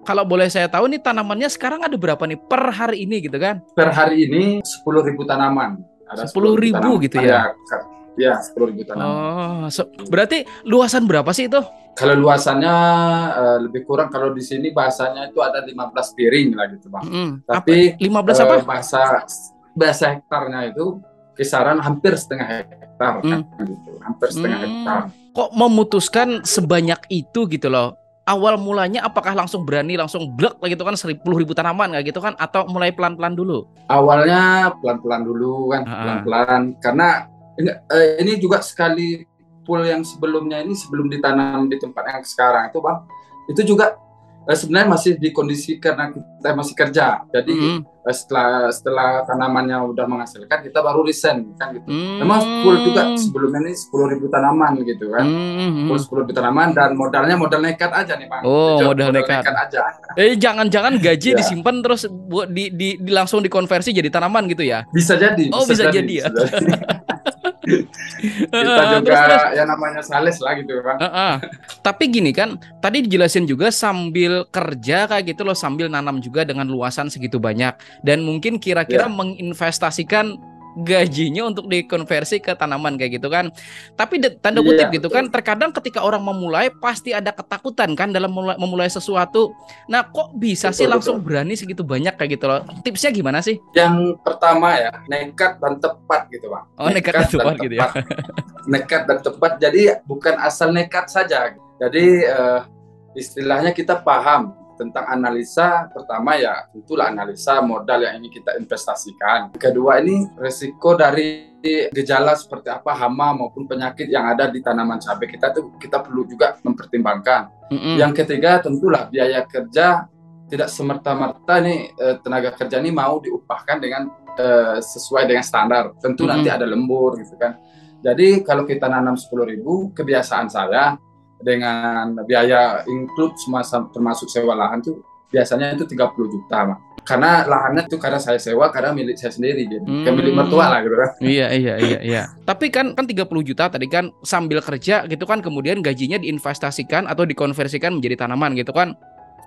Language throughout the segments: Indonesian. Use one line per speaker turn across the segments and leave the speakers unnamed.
Kalau boleh saya tahu nih tanamannya sekarang ada berapa nih per hari ini gitu kan?
Per hari ini 10.000 tanaman. Ada
Sepuluh
10.000
ribu
tanaman
gitu ya?
ya. Ya, 10.000 tanaman.
Oh, berarti luasan berapa sih itu?
Kalau luasannya lebih kurang, kalau di sini bahasanya itu ada 15 piring lah gitu Bang.
Apa?
Tapi
15 apa?
bahasa bahasa hektarnya itu kisaran hampir setengah hektar kan
Hmm.
gitu. Hampir setengah hektar.
Kok memutuskan sebanyak itu gitu loh? Awal mulanya apakah langsung berani langsung blek lah gitu kan 10.000 tanaman kayak gitu kan atau mulai pelan-pelan dulu?
Awalnya pelan-pelan dulu kan,
Heeh.
pelan-pelan karena ini juga sekali pool yang sebelumnya ini sebelum ditanam di tempat yang sekarang itu Bang, itu juga sebenarnya masih di kondisi karena kita masih kerja. Jadi
Mm-mm.
setelah tanamannya udah menghasilkan kita baru resign kan gitu. Memang full juga
Hmm.
sebelumnya ini 10.000 tanaman gitu kan. Full
Hmm.
10.000 tanaman dan modalnya modal nekat aja nih Bang.
Oh,
Jujur,
modal
modal
nekat.
nekat aja.
Jangan-jangan gaji
Ya,
disimpan terus buat langsung dikonversi jadi tanaman gitu ya?
bisa jadi,
Oh,
bisa
bisa
jadi,
jadi ya.
bisa jadi. Kita
Heeh,
juga
terus
ya namanya sales lah gitu Bang.
heeh. Tapi gini kan, tadi dijelasin juga sambil kerja kayak gitu loh, sambil nanam juga dengan luasan segitu banyak. Dan mungkin kira-kira
Ya,
menginvestasikan gajinya untuk dikonversi ke tanaman kayak gitu kan. Tapi tanda
iya
kutip gitu
betul.
kan, terkadang ketika orang memulai pasti ada ketakutan kan dalam memulai sesuatu. Nah, kok bisa sih
Betul,
langsung
betul.
berani segitu banyak kayak gitu loh? Tipsnya gimana sih?
Yang pertama ya, nekat dan tepat gitu Bang.
Oh, nekat dan
Nekat dan
tepat gitu ya.
tepat. Nekat dan tepat. Jadi bukan asal nekat saja. Jadi istilahnya kita paham tentang analisa. Pertama ya tentulah analisa modal yang ingin kita investasikan. Kedua ini resiko dari gejala seperti apa hama maupun penyakit yang ada di tanaman cabai kita tuh kita perlu juga mempertimbangkan.
Mm-mm.
Yang ketiga tentulah biaya kerja, tidak semerta-merta nih tenaga kerja ini mau diupahkan dengan sesuai dengan standar. Tentu nanti
Mm-mm.
ada lembur gitu kan. Jadi kalau kita nanam 10.000, kebiasaan saya dengan biaya include semua termasuk sewa lahan tuh biasanya itu 30 juta Bang. Karena lahannya itu karena saya sewa, karena milik saya sendiri gitu. Kayak milik mertua
Hmm,
lah gitu kan.
iya iya iya iya. Tapi kan 30 juta tadi kan sambil kerja gitu kan kemudian gajinya diinvestasikan atau dikonversikan menjadi tanaman gitu kan.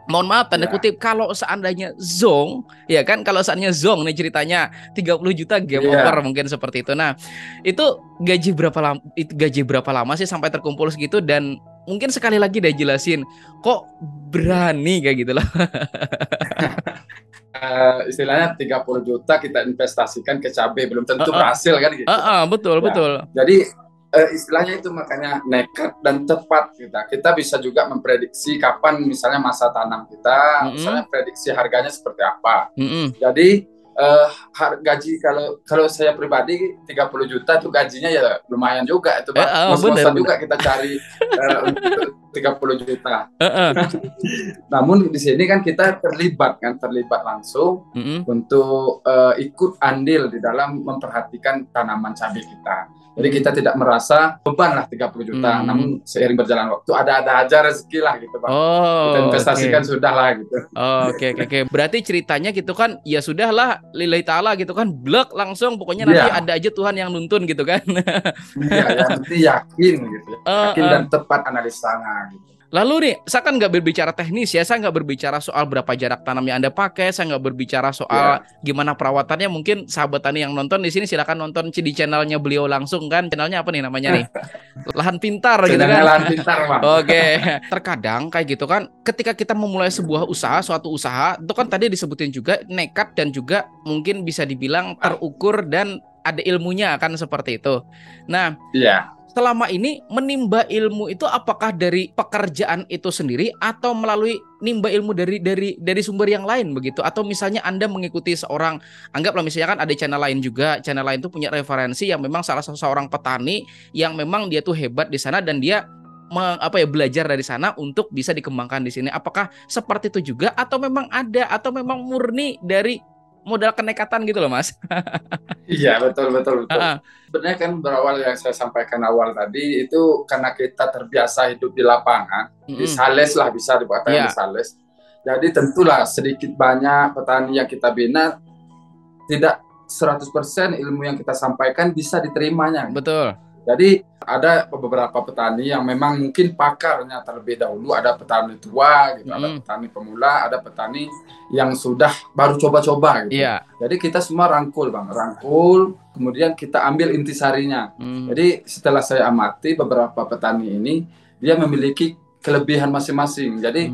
Mohon maaf tanda
Ya.
kutip kalau seandainya zong ya kan kalau seandainya zong nih ceritanya 30 juta game over
Iya.
mungkin seperti itu. Nah, itu gaji berapa lama sih sampai terkumpul segitu dan mungkin sekali lagi deh jelasin kok berani kayak gitu loh.
Istilahnya 30 juta kita investasikan ke cabai belum tentu berhasil kan gitu Bang.
Betul
Ya.
betul.
Jadi istilahnya itu makanya nekat dan tepat kita bisa juga memprediksi kapan misalnya masa tanam kita, misalnya
Mm-mm.
prediksi harganya seperti apa.
Mm-mm.
Jadi gaji kalau kalau saya pribadi 30 juta itu gajinya ya lumayan juga itu Bang.
Bener
Ngos-ngosan
bener.
juga kita cari untuk 30 juta.
Heeh.
Namun di sini kan kita terlibat langsung
Mm-mm.
untuk ikut andil di dalam memperhatikan tanaman cabai kita. Jadi kita
Mm.
tidak merasa beban lah 30 juta,
Mm.
namun seiring berjalan waktu ada aja rezeki lah gitu Bang. Kita
Oh,
investasikan
oke.
sudah lah gitu.
Oke, oke, oke. Berarti ceritanya gitu kan, ya sudahlah, lillahi ta'ala gitu kan, blek langsung, pokoknya nanti
Iya,
ada aja Tuhan yang nuntun gitu kan.
iya, yang penting yakin gitu,
Eh,
yakin dan
eh.
tepat analisanya gitu.
Lalu nih, saya kan nggak berbicara teknis ya, saya nggak berbicara soal berapa jarak tanam yang Anda pakai, saya nggak berbicara soal
Ya,
gimana perawatannya. Mungkin sahabat tani yang nonton di sini silakan nonton di channelnya beliau langsung kan. Channelnya apa nih namanya nih? Lahan Pintar gitu
channelnya
kan.
lahan pintar Bang.
Oke, terkadang kayak gitu kan, ketika kita memulai sebuah usaha, suatu usaha, itu kan tadi disebutin juga nekat dan juga mungkin bisa dibilang terukur dan ada ilmunya kan seperti itu. Nah,
Iya.
selama ini menimba ilmu itu apakah dari pekerjaan itu sendiri atau melalui nimba ilmu dari sumber yang lain begitu atau misalnya Anda mengikuti seorang anggaplah misalnya kan ada channel lain juga channel lain itu punya referensi yang memang salah satu seorang petani yang memang dia tuh hebat di sana dan dia belajar dari sana untuk bisa dikembangkan di sini. Apakah seperti itu juga atau memang ada atau memang murni dari modal kenekatan gitu loh, Mas?
Iya, betul, betul, betul.
Heeh.
Sebenarnya kan berawal yang saya sampaikan awal tadi itu karena kita terbiasa hidup di lapangan, di
Mm-mm.
sales lah bisa dikatakan di
Ya,
sales. Jadi tentulah sedikit banyak petani yang kita bina tidak 100% ilmu yang kita sampaikan bisa diterimanya.
betul.
Jadi ada beberapa petani yang memang mungkin pakarnya terlebih dahulu, ada petani tua gitu, ada petani pemula, ada petani yang sudah baru coba-coba gitu.
Iya.
Jadi kita semua rangkul Bang, rangkul, kemudian kita ambil intisarinya. Jadi setelah saya amati beberapa petani ini, dia memiliki kelebihan masing-masing. Jadi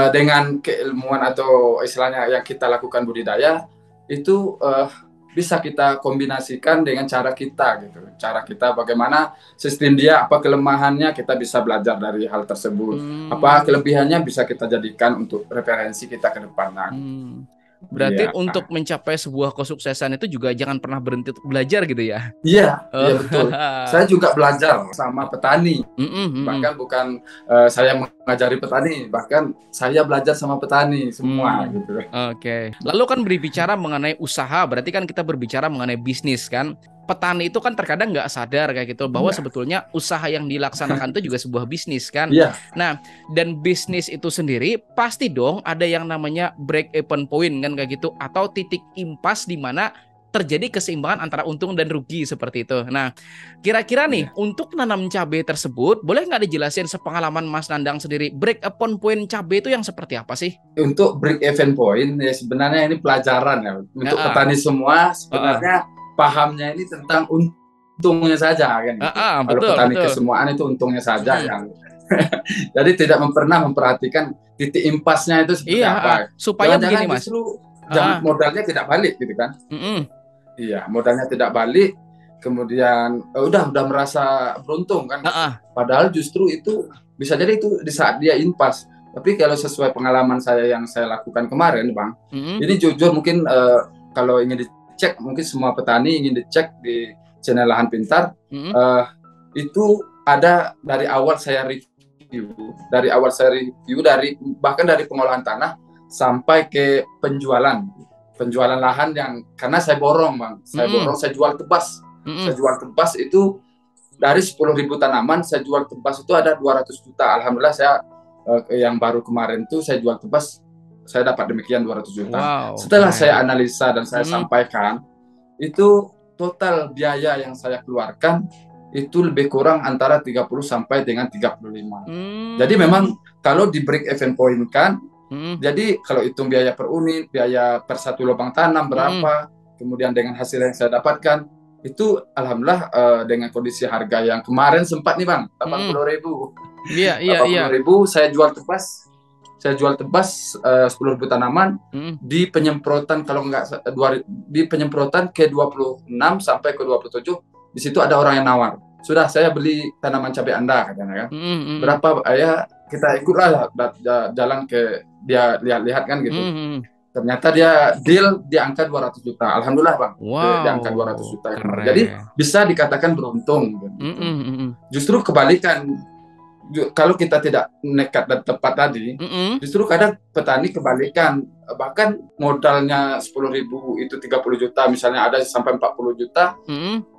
dengan keilmuan atau istilahnya yang kita lakukan budidaya itu bisa kita kombinasikan dengan cara kita gitu. Cara kita bagaimana sistem dia, apa kelemahannya, kita bisa belajar dari hal tersebut. Apa kelebihannya bisa kita jadikan untuk referensi kita ke depannya.
Berarti untuk mencapai sebuah kesuksesan itu juga jangan pernah berhenti untuk belajar gitu ya?
Iya, iya betul. Saya juga belajar sama petani. Bahkan bukan saya mengajari petani, bahkan saya belajar sama petani semua gitu.
Oke. Lalu kan berbicara mengenai usaha, berarti kan kita berbicara mengenai bisnis kan. Petani itu kan terkadang nggak sadar kayak gitu bahwa sebetulnya usaha yang dilaksanakan itu juga sebuah bisnis kan. Nah, dan bisnis itu sendiri pasti dong ada yang namanya break even point kan kayak gitu, atau titik impas di mana terjadi keseimbangan antara untung dan rugi seperti itu. Nah, kira-kira nih untuk nanam cabai tersebut, boleh nggak dijelasin sepengalaman Mas Nandang sendiri, break even point cabai itu yang seperti apa sih?
Untuk break even point ya sebenarnya ini pelajaran ya untuk petani semua sebenarnya. Pahamnya ini tentang untungnya saja kan gitu. Kalau petani kesemuaan itu untungnya saja yang jadi tidak pernah memperhatikan titik impasnya itu seperti apa.
Supaya begini Mas,
justru modalnya tidak balik gitu kan. Iya, modalnya tidak balik, kemudian udah merasa beruntung kan. Padahal justru itu bisa jadi itu di saat dia impas. Tapi kalau sesuai pengalaman saya yang saya lakukan kemarin Bang, ini jujur mungkin kalau ingin cek, mungkin semua petani ingin dicek di channel Lahan Pintar. Itu ada dari awal saya review, bahkan dari pengolahan tanah sampai ke penjualan lahan yang karena saya borong Bang, saya jual tebas. Saya jual tebas itu dari 10.000 tanaman, saya jual tebas itu ada 200 juta. Alhamdulillah saya yang baru kemarin tuh saya jual tebas, saya dapat demikian 200 juta. Setelah saya analisa dan saya sampaikan, itu total biaya yang saya keluarkan itu lebih kurang antara 30 sampai dengan 35. Jadi memang kalau di break even point kan, jadi kalau hitung biaya per unit, biaya per satu lubang tanam berapa, kemudian dengan hasil yang saya dapatkan, itu alhamdulillah dengan kondisi harga yang kemarin sempat nih Bang, 80.000. Iya. 80.000 saya jual tebas 10.000 tanaman di penyemprotan kalau enggak di penyemprotan ke 26 sampai ke 27. Di situ ada orang yang nawar. Sudah saya beli tanaman cabai Anda katanya kan. Berapa ya kita ikutlah jalan ke dia lihat-lihat kan gitu. Ternyata dia deal di angka 200 juta. Alhamdulillah Bang. Di angka 200 juta. Jadi bisa dikatakan beruntung gitu. Justru kebalikan. Kalau kita tidak nekat dan tepat tadi, justru kadang petani kebalikan, bahkan modalnya 10.000 itu 30 juta, misalnya ada sampai 40 juta,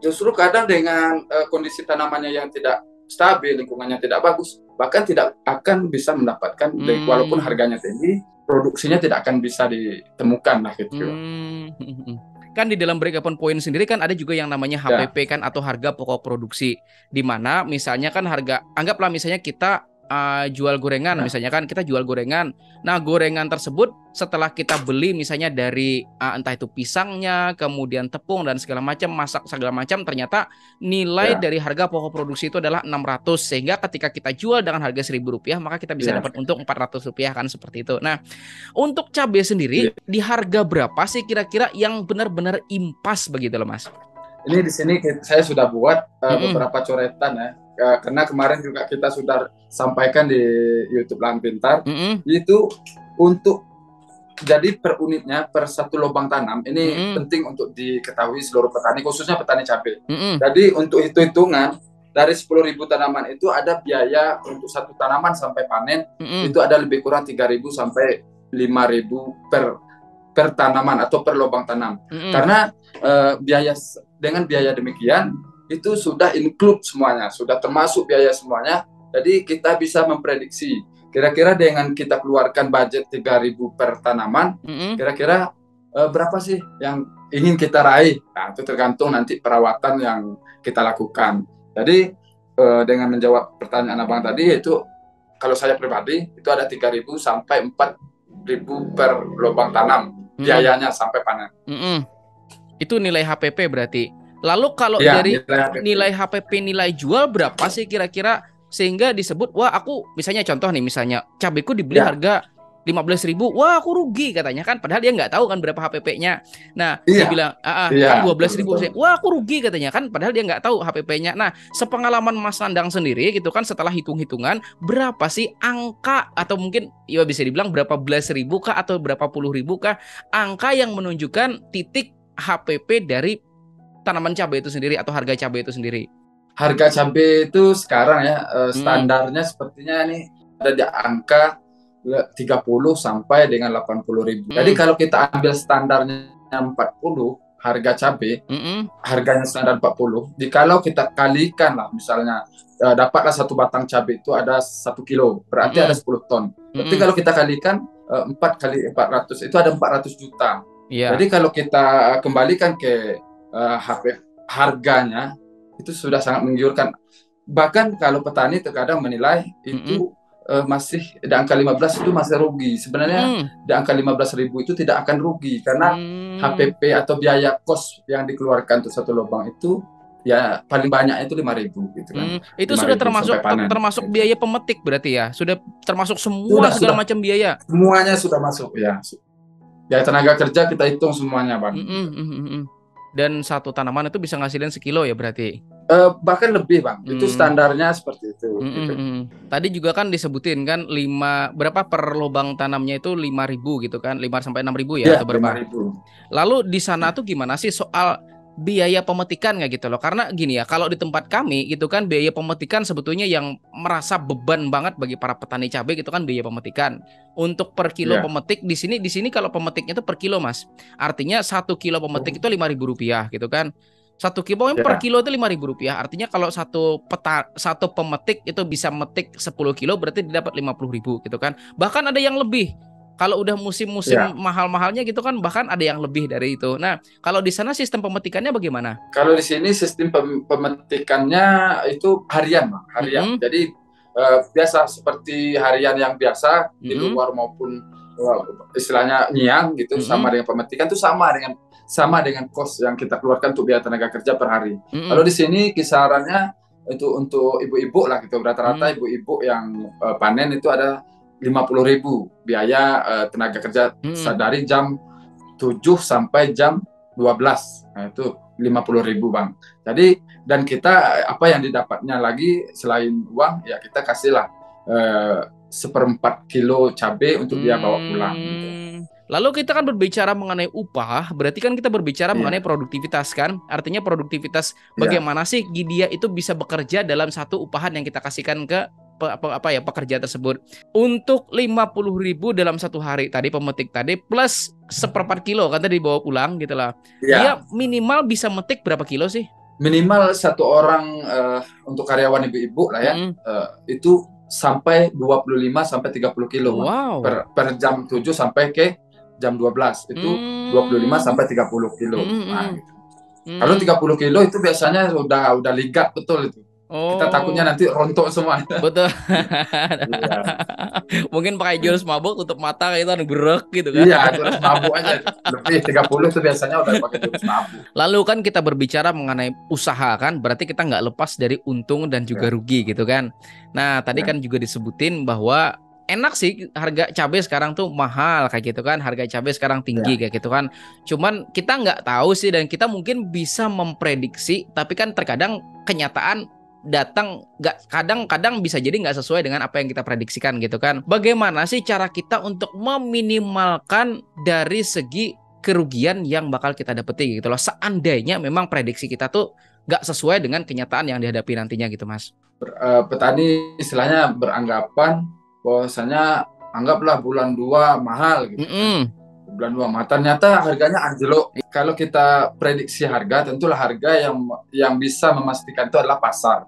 justru kadang dengan kondisi tanamannya yang tidak stabil, lingkungannya tidak bagus, bahkan tidak akan bisa mendapatkan, walaupun harganya tinggi, produksinya tidak akan bisa ditemukan lah gitu.
Kan di dalam break even point sendiri kan ada juga yang namanya HPP kan, atau harga pokok produksi, di mana misalnya kan harga, anggaplah misalnya kita jual gorengan, misalnya kan kita jual gorengan. Nah, gorengan tersebut setelah kita beli misalnya dari entah itu pisangnya, kemudian tepung dan segala macam, masak segala macam, ternyata nilai dari harga pokok produksi itu adalah 600, sehingga ketika kita jual dengan harga Rp1.000, maka kita bisa dapat untung Rp400 kan, seperti itu. Nah, untuk cabai sendiri di harga berapa sih kira-kira yang benar-benar impas begitu loh Mas?
Ini di sini saya sudah buat beberapa coretan ya. Karena kemarin juga kita sudah sampaikan di YouTube Lahan Pintar, itu untuk jadi per unitnya, per satu lubang tanam, ini penting untuk diketahui seluruh petani, khususnya petani cabai. Jadi untuk hitung-hitungan, dari 10.000 tanaman itu ada biaya untuk satu tanaman sampai panen, itu ada lebih kurang 3.000 sampai 5.000 per tanaman atau per lubang tanam. Karena dengan biaya demikian, itu sudah include semuanya, sudah termasuk biaya semuanya. Jadi kita bisa memprediksi kira-kira dengan kita keluarkan budget 3.000 per tanaman, kira-kira berapa sih yang ingin kita raih. Nah, itu tergantung nanti perawatan yang kita lakukan. Jadi dengan menjawab pertanyaan abang tadi, yaitu kalau saya pribadi itu ada 3.000 sampai 4.000 per lubang tanam biayanya sampai panen.
Itu nilai HPP berarti. Lalu kalau
Ya,
dari nilai HPP nilai jual berapa sih kira-kira sehingga disebut, wah aku misalnya contoh nih, misalnya cabeku dibeli harga 15.000, wah aku rugi katanya kan, padahal dia nggak tahu kan berapa HPP-nya. Nah, dia bilang, kan 12.000, wah aku rugi katanya kan, padahal dia nggak tahu HPP-nya. Nah, sepengalaman Mas Nandang sendiri gitu kan, setelah hitung-hitungan, berapa sih angka atau mungkin ya bisa dibilang berapa belas ribu kah atau berapa puluh ribu kah angka yang menunjukkan titik HPP dari tanaman cabai itu sendiri atau harga cabai itu sendiri?
Harga cabai itu sekarang ya standarnya sepertinya ini ada di angka 30 sampai dengan 80.000. Jadi kalau kita ambil standarnya 40 harga cabai, harganya standar 40. Jikalau kita kalikan lah, misalnya dapatlah satu batang cabai itu ada 1 kilo, berarti ada 10 ton. Berarti kalau kita kalikan 4 kali 400 itu ada 400 juta. Jadi kalau kita kembalikan ke harganya itu sudah sangat menggiurkan. Bahkan kalau petani terkadang menilai itu masih di angka 15 itu masih rugi. Sebenarnya di angka 15.000 itu tidak akan rugi karena HPP atau biaya kos yang dikeluarkan untuk satu lubang itu ya paling banyak itu 5.000 gitu kan.
Itu sudah termasuk biaya pemetik berarti ya? Sudah termasuk semua segala macam biaya?
Semuanya sudah masuk ya. Ya tenaga kerja kita hitung semuanya, Bang.
Dan satu tanaman itu bisa ngasilin sekilo ya berarti?
Bahkan lebih, Bang. Itu standarnya seperti itu. Gitu.
Tadi juga kan disebutin kan berapa per lubang tanamnya itu 5.000 gitu kan, 5 sampai 6.000 ya atau berapa?
5.000.
Lalu di sana tuh gimana sih soal biaya pemetikan nggak gitu loh? Karena gini ya, kalau di tempat kami gitu kan biaya pemetikan sebetulnya yang merasa beban banget bagi para petani cabai gitu kan biaya pemetikan. Untuk per kilo pemetik di sini kalau pemetiknya itu per kilo, Mas. Artinya 1 kilo pemetik itu Rp5.000 gitu kan. 1 kilo per kilo itu Rp5.000. Artinya kalau satu pemetik itu bisa metik 10 kilo berarti didapat 50.000 gitu kan. Bahkan ada yang lebih. Kalau udah musim-musim mahal-mahalnya gitu kan bahkan ada yang lebih dari itu. Nah, kalau di sana sistem pemetikannya bagaimana?
Kalau di sini sistem pemetikannya itu harian, Bang. Harian. Jadi biasa seperti harian yang biasa di luar maupun istilahnya nyiang gitu, sama dengan pemetikan itu sama dengan kos yang kita keluarkan untuk biaya tenaga kerja per hari. Kalau di sini kisarannya itu untuk ibu-ibu lah gitu, rata-rata ibu-ibu yang panen itu ada 50.000 biaya tenaga kerja dari jam 7 sampai jam 12. Nah, itu 50.000, Bang. Jadi dan kita apa yang didapatnya lagi selain uang ya kita kasihlah 1/4 kilo cabai untuk dia bawa pulang gitu.
Lalu kita kan berbicara mengenai upah, berarti kan kita berbicara mengenai produktivitas kan? Artinya produktivitas bagaimana sih dia itu bisa bekerja dalam satu upahan yang kita kasihkan ke pekerja tersebut. Untuk 50.000 dalam satu hari tadi pemetik tadi plus 1/4 kilo kan tadi dibawa pulang gitu lah. Dia minimal bisa metik berapa kilo sih?
Minimal satu orang untuk karyawan ibu-ibu lah ya, itu sampai 25 sampai 30 kilo per jam 7 sampai ke jam 12 itu 25 sampai 30 kilo. Nah, gitu. Kalau 30 kilo itu biasanya udah ligat betul itu. Kita takutnya nanti rontok semua.
Betul. Mungkin pakai jurus mabuk tutup mata kayak itu gerak gitu kan.
Iya, jurus mabuk aja. Lebih 30 itu biasanya udah pakai jurus mabuk.
Lalu kan kita berbicara mengenai usaha kan, berarti kita nggak lepas dari untung dan juga rugi gitu kan. Nah, tadi kan juga disebutin bahwa enak sih harga cabai sekarang tuh mahal kayak gitu kan, harga cabai sekarang tinggi kayak gitu kan. Cuman kita nggak tahu sih dan kita mungkin bisa memprediksi, tapi kan terkadang kenyataan datang kadang-kadang bisa jadi nggak sesuai dengan apa yang kita prediksikan gitu kan. Bagaimana sih cara kita untuk meminimalkan dari segi kerugian yang bakal kita dapeti gitu loh, seandainya memang prediksi kita tuh nggak sesuai dengan kenyataan yang dihadapi nantinya gitu, Mas.
Petani istilahnya beranggapan bahwasanya anggaplah bulan 2 mahal gitu. Bulan 2 mahal, ternyata harganya anjlok. Kalau kita prediksi harga, tentulah harga yang bisa memastikan itu adalah pasar.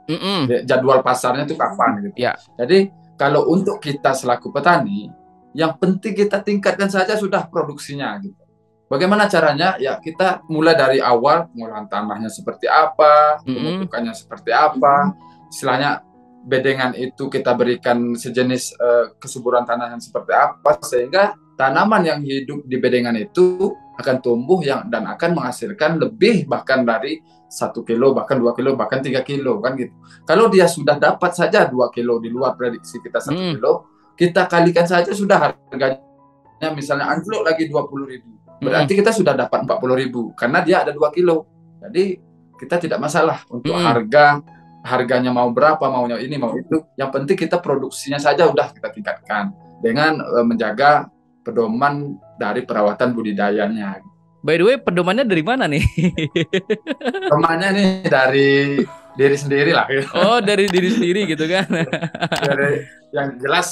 Jadwal pasarnya itu kapan gitu. Jadi kalau untuk kita selaku petani, yang penting kita tingkatkan saja sudah produksinya gitu. Bagaimana caranya? Ya kita mulai dari awal, pengolahan tanahnya seperti apa, pemupukannya seperti apa, istilahnya bedengan itu kita berikan sejenis kesuburan tanah yang seperti apa, sehingga tanaman yang hidup di bedengan itu akan tumbuh dan akan menghasilkan lebih bahkan dari 1 kilo, bahkan 2 kilo, bahkan 3 kilo kan gitu. Kalau dia sudah dapat saja 2 kilo di luar prediksi kita 1 kilo, kita kalikan saja sudah harganya misalnya anjlok lagi 20.000. Berarti kita sudah dapat 40.000 karena dia ada 2 kilo. Jadi kita tidak masalah untuk harganya mau berapa, maunya ini mau itu. Yang penting kita produksinya saja udah kita tingkatkan dengan menjaga pedoman dari perawatan budidayanya.
By the way, pedomannya dari mana nih?
Pedomannya nih dari diri sendiri lah. Gitu.
Oh, dari diri sendiri gitu kan?
Yang jelas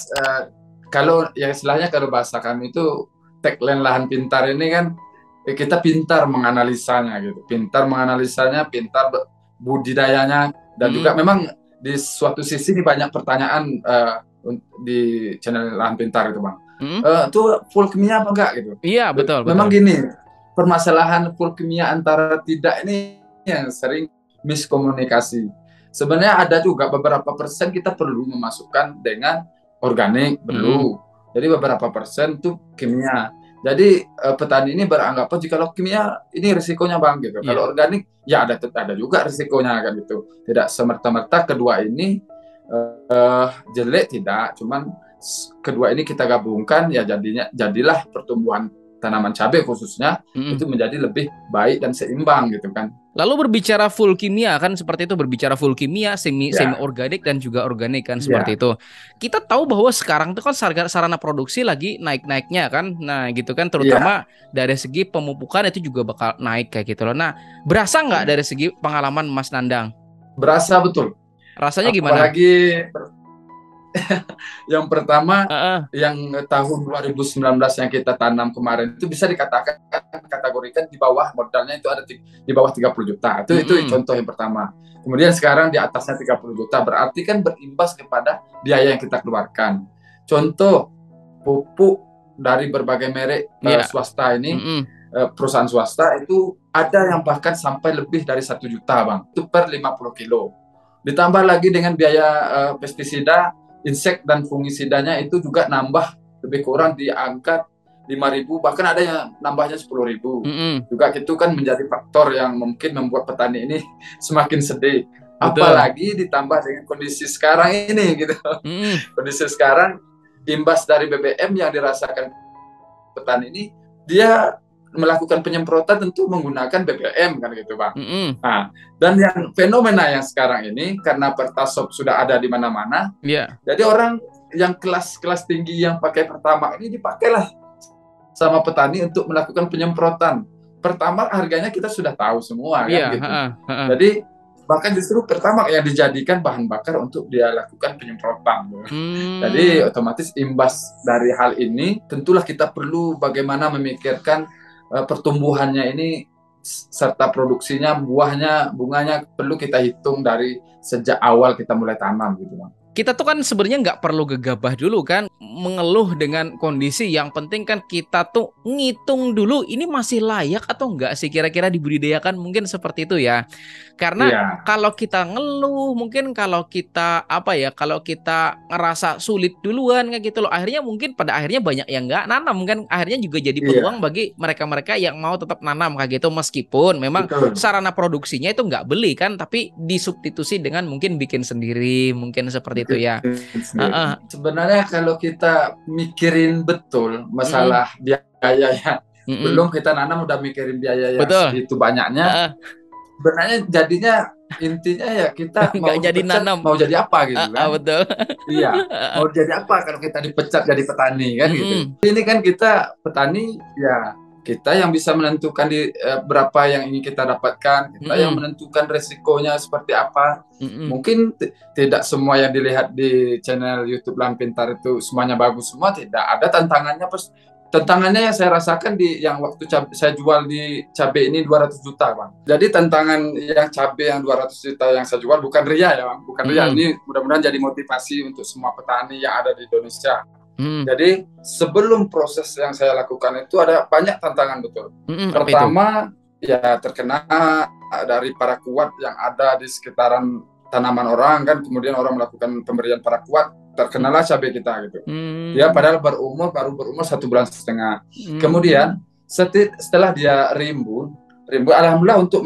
kalau yang istilahnya kalau bahasa kami itu tagline lahan pintar ini kan kita pintar menganalisanya gitu, pintar menganalisanya, pintar budidayanya, dan juga memang di suatu sisi ini banyak pertanyaan di channel lahan pintar itu bang, itu full kimia apa enggak gitu?
Iya betul.
Memang gini, permasalahan full kimia antara tidak ini yang sering miskomunikasi. Sebenarnya ada juga beberapa persen kita perlu memasukkan dengan organik perlu. Jadi beberapa persen itu kimia. Jadi petani ini beranggapan jika kimia ini risikonya bang gitu. Kalau organik ya ada juga risikonya kan gitu. Tidak semerta-merta kedua ini jelek tidak. Cuman kedua ini kita gabungkan ya jadilah pertumbuhan tanaman cabai khususnya itu menjadi lebih baik dan seimbang gitu kan.
Lalu berbicara full kimia kan seperti itu, berbicara full kimia, semi organik dan juga organik kan seperti itu. Kita tahu bahwa sekarang itu kan sarana produksi lagi naik-naiknya kan. Nah, gitu kan terutama dari segi pemupukan itu juga bakal naik kayak gitu loh. Nah, berasa nggak dari segi pengalaman Mas Nandang?
Berasa betul.
Rasanya gimana?
Apalagi yang pertama yang tahun 2019 yang kita tanam kemarin itu bisa dikatakan kategorikan di bawah modalnya itu ada di bawah 30 juta. Itu contoh yang pertama. Kemudian sekarang di atasnya 30 juta berarti kan berimbas kepada biaya yang kita keluarkan. Contoh pupuk dari berbagai merek swasta ini, perusahaan swasta itu ada yang bahkan sampai lebih dari 1 juta bang. Itu per 50 kilo. Ditambah lagi dengan biaya pestisida, insek dan fungisidanya itu juga nambah lebih kurang di angka 5.000, bahkan ada yang nambahnya 10.000. Juga itu kan menjadi faktor yang mungkin membuat petani ini semakin sedih. Apalagi ditambah dengan kondisi sekarang ini gitu. Kondisi sekarang imbas dari BBM yang dirasakan petani ini, dia melakukan penyemprotan tentu menggunakan BBM kan gitu bang. Nah, dan yang fenomena yang sekarang ini karena Pertasop sudah ada di mana-mana, jadi orang yang kelas tinggi yang pakai Pertamax ini dipakailah sama petani untuk melakukan penyemprotan. Pertamax harganya kita sudah tahu semua kan gitu. Jadi bahkan justru Pertamax yang dijadikan bahan bakar untuk dia lakukan penyemprotan. Jadi otomatis imbas dari hal ini tentulah kita perlu bagaimana memikirkan pertumbuhannya ini serta produksinya, bunganya perlu kita hitung dari sejak awal kita mulai tanam gitu bang.
Kita tuh kan sebenarnya nggak perlu gegabah dulu kan mengeluh dengan kondisi. Yang penting kan kita tuh ngitung dulu ini masih layak atau enggak sih kira-kira dibudidayakan, mungkin seperti itu ya. Karena kalau kita ngeluh, mungkin kalau kita kalau kita ngerasa sulit duluan kayak gitu loh, akhirnya mungkin pada akhirnya banyak yang nggak nanam kan. Akhirnya juga jadi peluang bagi mereka-mereka yang mau tetap nanam kayak gitu, meskipun memang sarana produksinya itu nggak beli kan, tapi disubstitusi dengan mungkin bikin sendiri, mungkin seperti itu ya.
Sebenarnya kalau kita mikirin betul masalah biayanya, belum kita nanam udah mikirin biaya yang segitu banyaknya. Sebenarnya jadinya intinya ya kita mau
jadi nanam,
mau jadi apa gitu kan?
Betul.
Iya, mau jadi apa kalau kita dipecat jadi petani kan gitu. Ini kan kita petani ya. Kita yang bisa menentukan berapa yang ingin kita dapatkan, kita yang menentukan resikonya seperti apa. Mungkin tidak semua yang dilihat di channel YouTube Lahan Pintar itu semuanya bagus semua, tidak. Ada tantangannya. Tantangannya yang saya rasakan yang waktu saya jual di cabai ini 200 juta bang. Jadi tantangan yang cabai yang 200 juta yang saya jual bukan ria ya bang, bukan ria. Ini mudah-mudahan jadi motivasi untuk semua petani yang ada di Indonesia. Jadi sebelum proses yang saya lakukan itu ada banyak tantangan betul.
Apa itu?
Pertama ya terkena dari paraquat yang ada di sekitaran tanaman orang kan, kemudian orang melakukan pemberian paraquat, terkenalah cabai kita gitu. Dia padahal baru berumur 1,5 bulan. Kemudian setelah dia rimbun, alhamdulillah untuk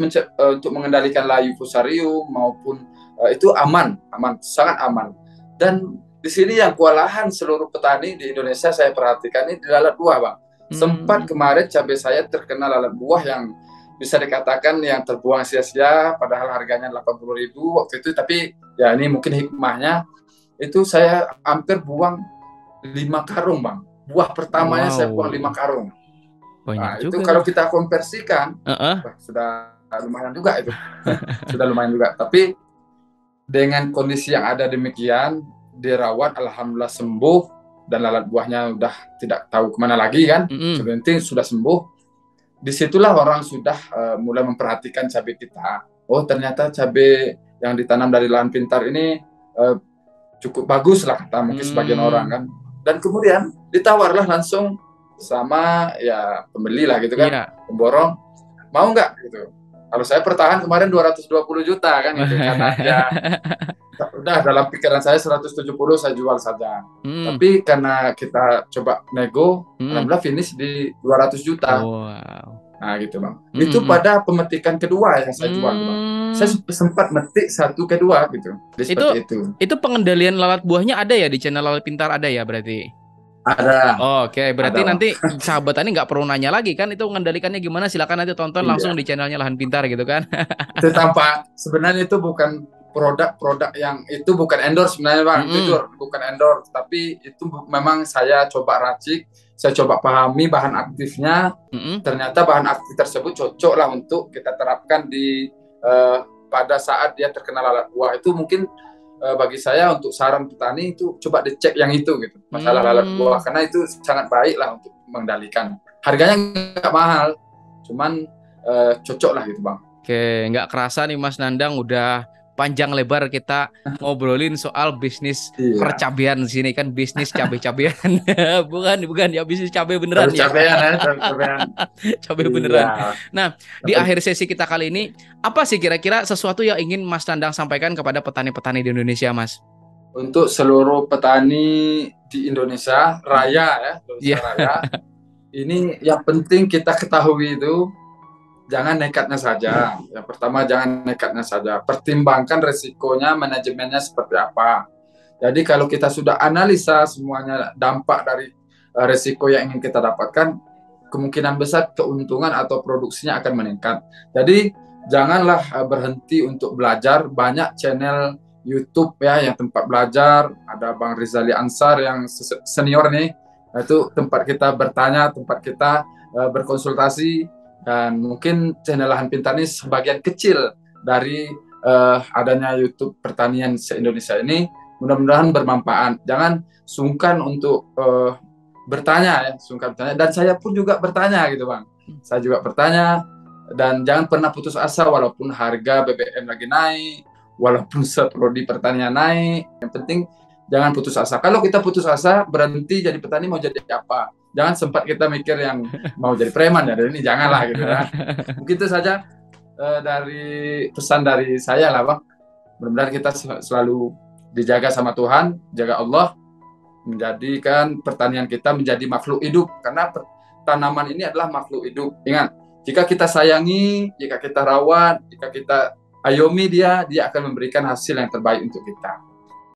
mengendalikan layu fusarium maupun itu aman, sangat aman. Dan di sini yang kewalahan seluruh petani di Indonesia saya perhatikan ini di lalat buah, Bang. Sempat kemarin cabai saya terkena lalat buah yang bisa dikatakan yang terbuang sia-sia, padahal harganya 80.000 waktu itu. Tapi ya ini mungkin hikmahnya, itu saya hampir buang 5 karung, Bang. Buah pertamanya saya buang 5 karung. Nah, itu kalau kita konversikan, sudah lumayan juga itu. Sudah lumayan juga. Tapi dengan kondisi yang ada demikian, dirawat, alhamdulillah sembuh, dan lalat buahnya udah tidak tahu kemana lagi kan. Sebenarnya sudah sembuh. Disitulah orang sudah mulai memperhatikan cabai kita. Oh, ternyata cabai yang ditanam dari lahan pintar ini cukup bagus lah, kata mungkin sebagian orang kan. Dan kemudian ditawarlah langsung sama ya pembeli lah gitu kan, pemborong, mau nggak gitu. Kalau saya pertahan kemarin 220 juta kan gitu, karena ya udah dalam pikiran saya 170 saya jual saja. Tapi karena kita coba nego, alhamdulillah finish di 200 juta. Nah gitu, Bang. Itu pada pemetikan kedua yang saya jual, Bang. Saya sempat metik 1 kedua gitu.
Itu pengendalian lalat buahnya ada ya di channel Lalat Pintar, ada ya berarti?
Ada.
Oke, berarti ada, nanti sahabat tani nggak perlu nanya lagi kan, itu mengendalikannya gimana, silakan nanti tonton langsung di channelnya Lahan Pintar gitu kan.
Itu tampak sebenarnya itu bukan produk yang itu bukan endorse sebenarnya, Bang. Itu bukan endorse, tapi itu memang saya coba racik, saya coba pahami bahan aktifnya. Ternyata bahan aktif tersebut cocok lah untuk kita terapkan di pada saat dia terkena lalat buah. Itu mungkin bagi saya untuk saran petani itu coba dicek yang itu gitu, masalah lalat buah, karena itu sangat baik lah untuk mengendalikan. Harganya nggak mahal, cuman cocok lah gitu, Bang.
Oke, nggak kerasa nih Mas Nandang udah panjang lebar kita ngobrolin soal bisnis percabean di sini kan, bisnis cabai-cabean. bukan ya bisnis cabai beneran ya. Cabai beneran. Nah, di akhir sesi kita kali ini, apa sih kira-kira sesuatu yang ingin Mas Nandang sampaikan kepada petani-petani di Indonesia, Mas?
Untuk seluruh petani di Indonesia Raya ya, Raya. Ini yang penting kita ketahui itu, jangan nekatnya saja. Yang pertama, jangan nekatnya saja. Pertimbangkan resikonya, manajemennya seperti apa. Jadi kalau kita sudah analisa semuanya dampak dari resiko yang ingin kita dapatkan, kemungkinan besar keuntungan atau produksinya akan meningkat. Jadi janganlah berhenti untuk belajar. Banyak channel YouTube ya yang tempat belajar. Ada Bang Rizali Ansar yang senior nih. Itu tempat kita bertanya, tempat kita berkonsultasi. Dan mungkin channel Lahan Pintar ini sebagian kecil dari adanya YouTube pertanian se-Indonesia ini. Mudah-mudahan bermanfaat. Jangan sungkan untuk bertanya ya, sungkan bertanya. Dan saya pun juga bertanya gitu, Bang. Saya juga bertanya, dan jangan pernah putus asa walaupun harga BBM lagi naik, walaupun prodi pertanian naik. Yang penting jangan putus asa. Kalau kita putus asa, berhenti jadi petani, mau jadi apa? Jangan sempat kita mikir yang mau jadi preman ya, dan ini janganlah gitu ya. Begitu saja dari pesan dari saya lah, Bang. Mudah-mudahan kita selalu dijaga sama Tuhan, jaga Allah, menjadikan pertanian kita menjadi makhluk hidup, karena tanaman ini adalah makhluk hidup. Ingat, jika kita sayangi, jika kita rawat, jika kita ayomi dia akan memberikan hasil yang terbaik untuk kita.